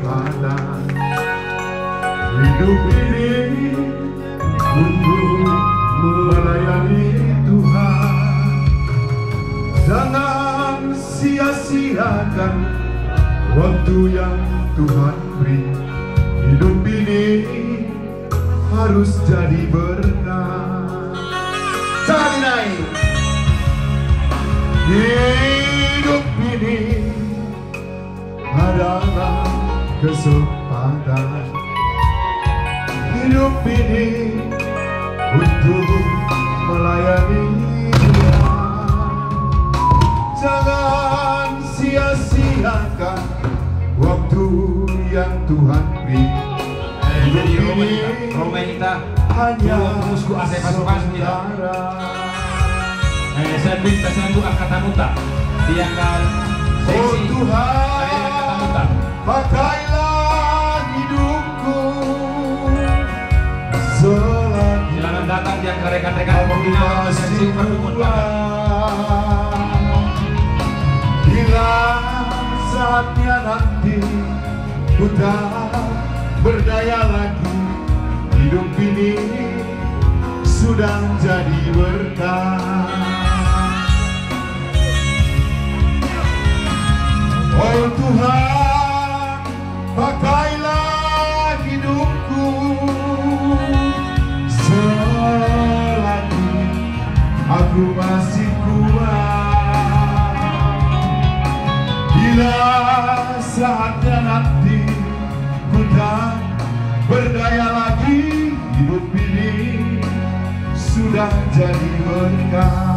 ada. Hidup ini untuk melayani Tuhan. Jangan sia-siakan waktu yang Tuhan beri. Hidup ini harus jadi berkah. Jangan naik. Hidup ini adalah kesempatan. Hidup ini untuk melayani Tuhan. Jangan sia-siakan waktu yang Tuhan beri. Jadi Roma kita hanya musku ase pasukan kita. Saya minta satu angkatan muta diangkat Oh seksi. Tuhan, pakailah hidupku selagi Silakan datang diangkat rekan-rekan pembina seksi pertemuan. Bila saatnya nanti ku tak berdaya lagi, hidup ini sudah jadi berkah. Oh Tuhan, pakailah hidupku selagi aku masih kuat. Bila saatnya nanti ku tak berdaya lagi, hidup ini sudah jadi berkah.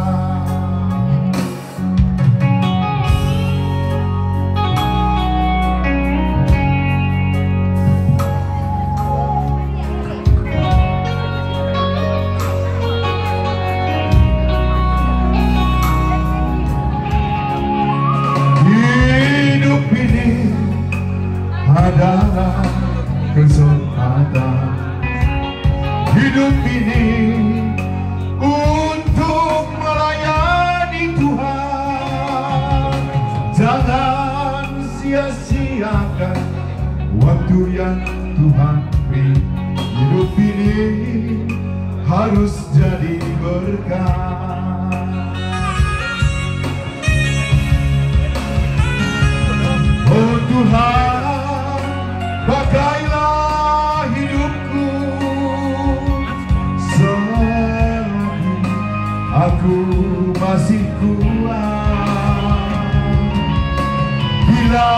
Adalah kesempatan. Hidup ini untuk melayani Tuhan. Jangan sia-siakan waktu yang Tuhan beri. Hidup ini harus jadi berkah. Oh Tuhan, pakailah hidupku selagi aku masih kuat. Bila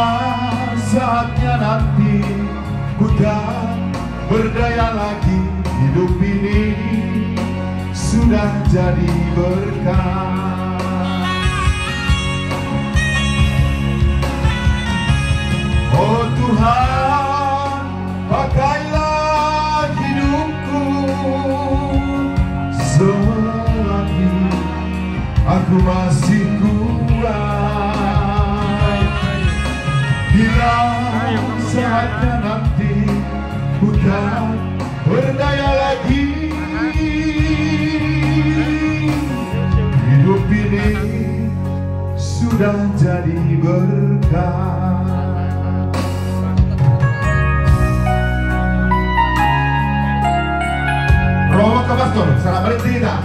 saatnya nanti ku tak berdaya lagi, hidup ini sudah jadi berkah. Oh Tuhan, pakailah hidupku selagi aku masih kuat. Bila saatnya nanti ku tak berdaya lagi, hidup ini sudah jadi berkah. Romo ke pastor, salah balik tidak.